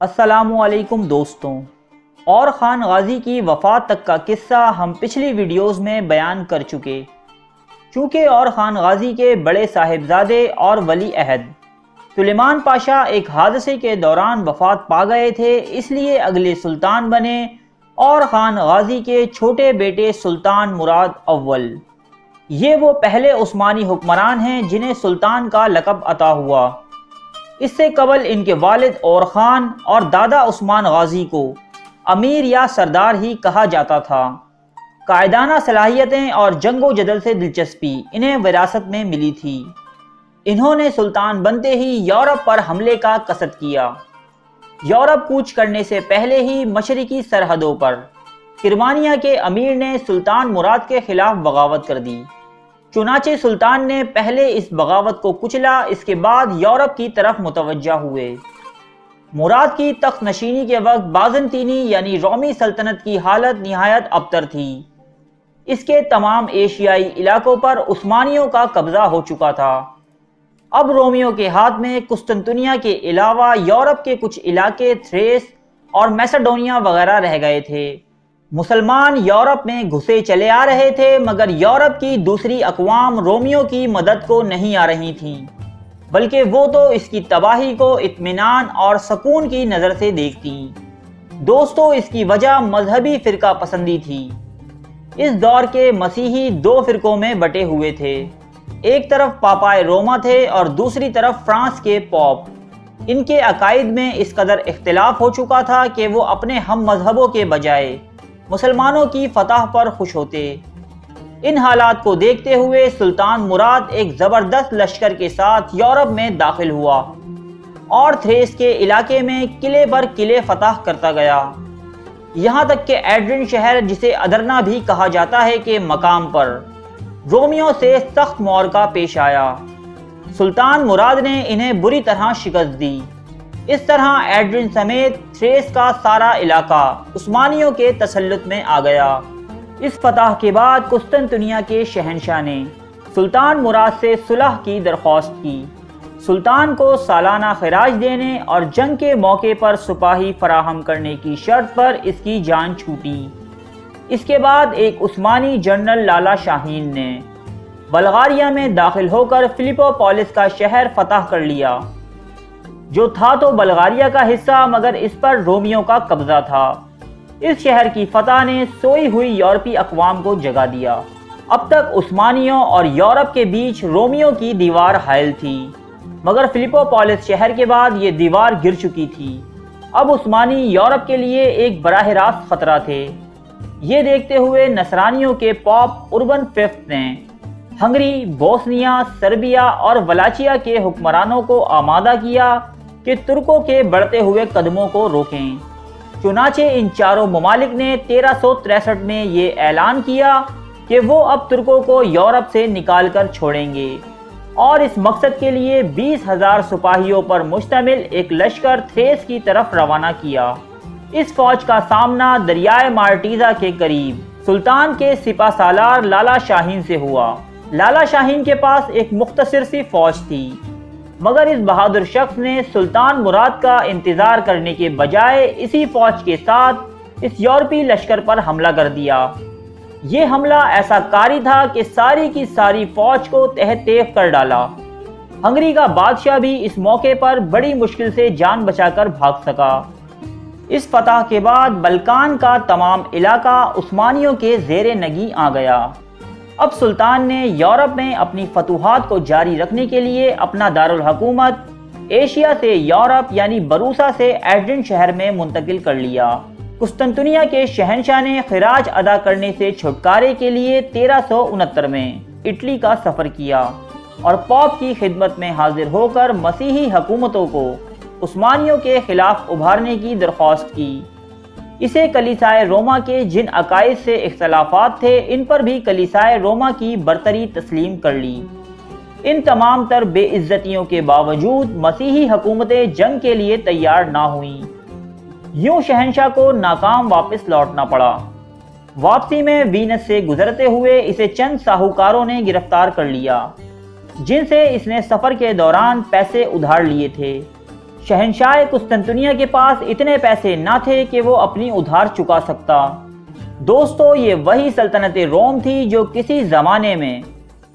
السلام علیکم دوستوں، اور خان غازی کی وفات تک کا قصہ ہم پچھلی ویڈیوز میں بیان کر چکے۔ چونکہ اور خان غازی کے بڑے صاحبزادے اور ولی عہد سلیمان پاشا ایک حادثے کے دوران وفات پا گئے تھے، اس لیے اگلے سلطان بنے اور خان غازی کے چھوٹے بیٹے سلطان مراد اول۔ یہ وہ پہلے عثمانی حکمران ہیں جنہیں سلطان کا لقب عطا ہوا۔ اس سے قبل ان کے والد اور خان اور دادا عثمان غازی کو امیر یا سردار ہی کہا جاتا تھا۔ قائدانہ صلاحیتیں اور جنگ و جدل سے دلچسپی انہیں وراثت میں ملی تھی۔ انہوں نے سلطان بنتے ہی یورپ پر حملے کا قصد کیا۔ یورپ کوچ کرنے سے پہلے ہی مشرقی سرحدوں پر کرمانیہ کے امیر نے سلطان مراد کے خلاف بغاوت کر دی۔ چنانچہ سلطان نے پہلے اس بغاوت کو کچلا، اس کے بعد یورپ کی طرف متوجہ ہوئے۔ مراد کی تخت نشینی کے وقت بازنطینی یعنی رومی سلطنت کی حالت نہایت ابتر تھی۔ اس کے تمام ایشیائی علاقوں پر عثمانیوں کا قبضہ ہو چکا تھا۔ اب رومیوں کے ہاتھ میں قسطنطنیہ کے علاوہ یورپ کے کچھ علاقے تھریس اور میسیڈونیا وغیرہ رہ گئے تھے۔ مسلمان یورپ میں گھسے چلے آ رہے تھے، مگر یورپ کی دوسری اقوام رومیوں کی مدد کو نہیں آ رہی تھیں، بلکہ وہ تو اس کی تباہی کو اطمینان اور سکون کی نظر سے دیکھتی۔ دوستو، اس کی وجہ مذہبی فرقہ پسندی تھی۔ اس دور کے مسیحی دو فرقوں میں بٹے ہوئے تھے۔ ایک طرف پاپائے روما تھے اور دوسری طرف فرانس کے پوپ۔ ان کے عقائد میں اس قدر اختلاف ہو چکا تھا کہ وہ اپنے ہم مذہبوں کے بجائے مسلمانوں کی فتح پر خوش ہوتے۔ ان حالات کو دیکھتے ہوئے سلطان مراد ایک زبردست لشکر کے ساتھ یورپ میں داخل ہوا اور تھریس کے علاقے میں قلعے پر قلعے فتح کرتا گیا، یہاں تک کہ ایڈرن شہر، جسے ادرنا بھی کہا جاتا ہے، کے مقام پر رومیوں سے سخت معرکہ پیش آیا۔ سلطان مراد نے انہیں بری طرح شکست دی۔ اس طرح ایڈرن سمیت تھریس کا سارا علاقہ عثمانیوں کے تسلط میں آ گیا۔ اس فتح کے بعد قسطنطنیہ کے شہنشاہ نے سلطان مراد سے صلح کی درخواست کی۔ سلطان کو سالانہ خراج دینے اور جنگ کے موقع پر سپاہی فراہم کرنے کی شرط پر اس کی جان چھوٹی۔ اس کے بعد ایک عثمانی جنرل لالا شاہین نے بلغاریہ میں داخل ہو کر فلپوپولس کا شہر فتح کر لیا، جو تھا تو بلغاریہ کا حصہ، مگر اس پر رومیوں کا قبضہ تھا۔ اس شہر کی فتح نے سوئی ہوئی یورپی اقوام کو جگا دیا۔ اب تک عثمانیوں اور یورپ کے بیچ رومیوں کی دیوار حائل تھی، مگر فلپوپولس شہر کے بعد یہ دیوار گر چکی تھی۔ اب عثمانی یورپ کے لیے ایک براہ راست خطرہ تھے۔ یہ دیکھتے ہوئے نصرانیوں کے پوپ اربن ففتھ نے ہنگری، بوسنیا، سربیا اور ولاچیا کے حکمرانوں کو آمادہ کیا کہ ترکوں کے بڑھتے ہوئے قدموں کو روکیں۔ چنانچہ ان چاروں ممالک نے 1363 میں یہ اعلان کیا کہ وہ اب ترکوں کو یورپ سے نکال کر چھوڑیں گے، اور اس مقصد کے لیے 20,000 سپاہیوں پر مشتمل ایک لشکر تھریس کی طرف روانہ کیا۔ اس فوج کا سامنا دریائے مارٹیزا کے قریب سلطان کے سپہ سالار لالا شاہین سے ہوا۔ لالا شاہین کے پاس ایک مختصر سی فوج تھی، مگر اس بہادر شخص نے سلطان مراد کا انتظار کرنے کے بجائے اسی فوج کے ساتھ اس یورپی لشکر پر حملہ کر دیا۔ یہ حملہ ایسا کاری تھا کہ ساری کی ساری فوج کو تہہ تیغ کر ڈالا۔ ہنگری کا بادشاہ بھی اس موقع پر بڑی مشکل سے جان بچا کر بھاگ سکا۔ اس فتح کے بعد بلکان کا تمام علاقہ عثمانیوں کے زیر نگیں آ گیا۔ اب سلطان نے یورپ میں اپنی فتوحات کو جاری رکھنے کے لیے اپنا دارالحکومت ایشیا سے یورپ یعنی بروسا سے ایڈرن شہر میں منتقل کر لیا۔ قسطنطنیہ کے شہنشاہ نے خراج ادا کرنے سے چھٹکارے کے لیے 1369 میں اٹلی کا سفر کیا اور پوپ کی خدمت میں حاضر ہو کر مسیحی حکومتوں کو عثمانیوں کے خلاف ابھارنے کی درخواست کی۔ اسے کلیسائے روما کے جن عقائد سے اختلافات تھے، ان پر بھی کلیسائے روما کی برتری تسلیم کر لی۔ ان تمام تر بے عزتیوں کے باوجود مسیحی حکومتیں جنگ کے لیے تیار نہ ہوئیں۔ یوں شہنشاہ کو ناکام واپس لوٹنا پڑا۔ واپسی میں وینس سے گزرتے ہوئے اسے چند ساہوکاروں نے گرفتار کر لیا، جن سے اس نے سفر کے دوران پیسے ادھار لیے تھے۔ شہنشاہ قسطنطنیہ کے پاس اتنے پیسے نہ تھے کہ وہ اپنی ادھار چکا سکتا۔ دوستو، یہ وہی سلطنت روم تھی جو کسی زمانے میں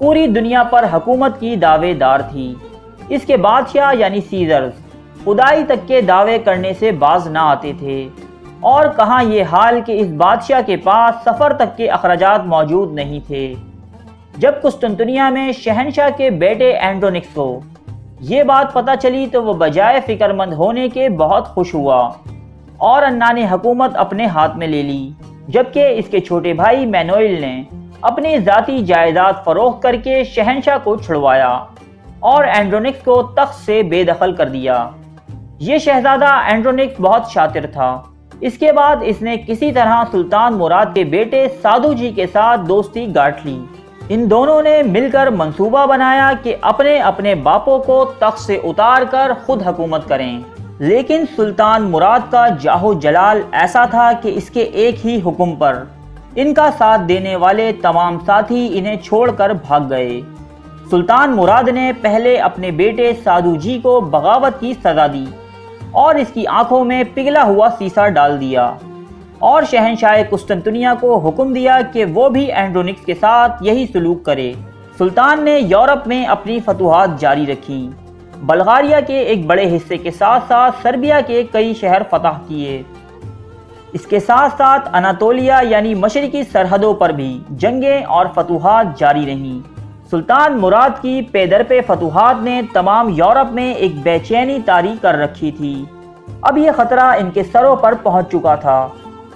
پوری دنیا پر حکومت کی دعوے دار تھی۔ اس کے بادشاہ یعنی سیزرز خدائی تک کے دعوے کرنے سے باز نہ آتے تھے، اور کہاں یہ حال کہ اس بادشاہ کے پاس سفر تک کے اخراجات موجود نہیں تھے۔ جب قسطنطنیہ میں شہنشاہ کے بیٹے اینڈرونکس کو یہ بات پتہ چلی تو وہ بجائے فکر مند ہونے کے بہت خوش ہوا اور انا نے حکومت اپنے ہاتھ میں لے لی، جبکہ اس کے چھوٹے بھائی مینوئل نے اپنی ذاتی جائیداد فروخت کر کے شہنشاہ کو چھڑوایا اور اینڈرونکس کو تخت سے بے دخل کر دیا۔ یہ شہزادہ اینڈرونکس بہت شاطر تھا۔ اس کے بعد اس نے کسی طرح سلطان مراد کے بیٹے سادھو جی کے ساتھ دوستی گاٹھ لی۔ ان دونوں نے مل کر منصوبہ بنایا کہ اپنے اپنے باپوں کو تخت سے اتار کر خود حکومت کریں، لیکن سلطان مراد کا جاہ و جلال ایسا تھا کہ اس کے ایک ہی حکم پر ان کا ساتھ دینے والے تمام ساتھی انہیں چھوڑ کر بھاگ گئے۔ سلطان مراد نے پہلے اپنے بیٹے سادھو جی کو بغاوت کی سزا دی اور اس کی آنکھوں میں پگھلا ہوا سیسا ڈال دیا، اور شہنشاہ قسطنطنیہ کو حکم دیا کہ وہ بھی اینڈرونکس کے ساتھ یہی سلوک کرے۔ سلطان نے یورپ میں اپنی فتوحات جاری رکھی، بلغاریہ کے ایک بڑے حصے کے ساتھ ساتھ سربیا کے کئی شہر فتح کیے۔ اس کے ساتھ ساتھ اناطولیہ یعنی مشرقی سرحدوں پر بھی جنگیں اور فتوحات جاری رہیں۔ سلطان مراد کی پے در پہ فتوحات نے تمام یورپ میں ایک بے چینی طاری کر رکھی تھی۔ اب یہ خطرہ ان کے سروں پر پہنچ چکا تھا۔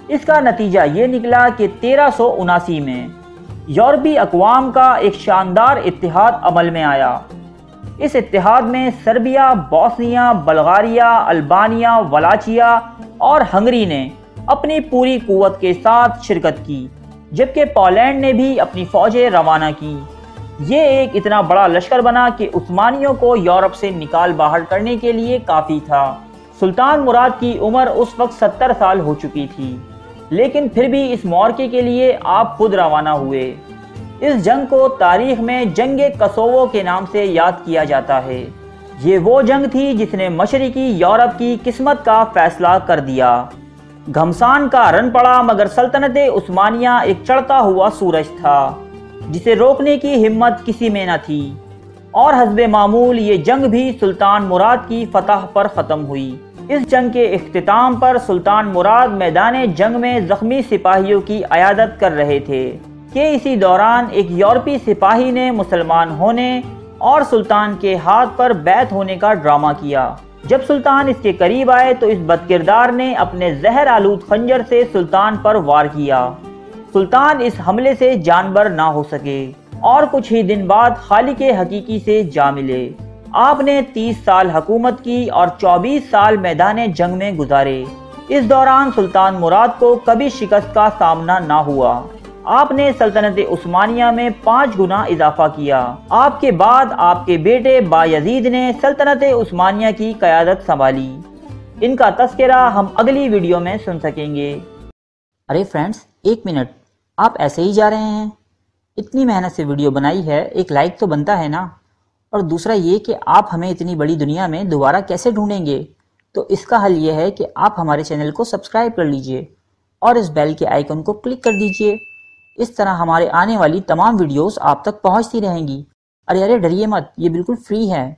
اس کا نتیجہ یہ نکلا کہ 1379 میں یورپی اقوام کا ایک شاندار اتحاد عمل میں آیا۔ اس اتحاد میں سربیا، بوسنیا، بلغاریہ، البانیا، ولاچیا اور ہنگری نے اپنی پوری قوت کے ساتھ شرکت کی، جبکہ پولینڈ نے بھی اپنی فوجیں روانہ کی۔ یہ ایک اتنا بڑا لشکر بنا کہ عثمانیوں کو یورپ سے نکال باہر کرنے کے لیے کافی تھا۔ سلطان مراد کی عمر اس وقت 70 سال ہو چکی تھی، لیکن پھر بھی اس معرکے کے لیے آپ خود روانہ ہوئے۔ اس جنگ کو تاریخ میں جنگ کسوو کے نام سے یاد کیا جاتا ہے۔ یہ وہ جنگ تھی جس نے مشرقی یورپ کی قسمت کا فیصلہ کر دیا۔ گھمسان کا رن پڑا، مگر سلطنت عثمانیہ ایک چڑھتا ہوا سورج تھا جسے روکنے کی ہمت کسی میں نہ تھی، اور حسب معمول یہ جنگ بھی سلطان مراد کی فتح پر ختم ہوئی۔ اس جنگ کے اختتام پر سلطان مراد میدان جنگ میں زخمی سپاہیوں کی عیادت کر رہے تھے کہ اسی دوران ایک یورپی سپاہی نے مسلمان ہونے اور سلطان کے ہاتھ پر بیعت ہونے کا ڈرامہ کیا۔ جب سلطان اس کے قریب آئے تو اس بد کردار نے اپنے زہر آلود خنجر سے سلطان پر وار کیا۔ سلطان اس حملے سے جانبر نہ ہو سکے اور کچھ ہی دن بعد خالق حقیقی سے جا ملے۔ آپ نے 30 سال حکومت کی اور 24 سال میدان جنگ میں گزارے۔ اس دوران سلطان مراد کو کبھی شکست کا سامنا نہ ہوا۔ آپ نے سلطنت عثمانیہ میں 5 گنا اضافہ کیا۔ آپ کے بعد آپ کے بیٹے بایزید نے سلطنت عثمانیہ کی قیادت سنبھالی۔ ان کا تذکرہ ہم اگلی ویڈیو میں سن سکیں گے۔ ارے فرینڈز، ایک منٹ، آپ ایسے ہی جا رہے ہیں؟ اتنی محنت سے ویڈیو بنائی ہے، ایک لائک تو بنتا ہے نا؟ اور دوسرا یہ کہ آپ ہمیں اتنی بڑی دنیا میں دوبارہ کیسے ڈھونڈیں گے؟ تو اس کا حل یہ ہے کہ آپ ہمارے چینل کو سبسکرائب کر لیجئے اور اس بیل کے آئیکن کو کلک کر دیجئے۔ اس طرح ہمارے آنے والی تمام ویڈیوز آپ تک پہنچتی رہیں گی۔ ارے ڈریے مت، یہ بالکل فری ہے۔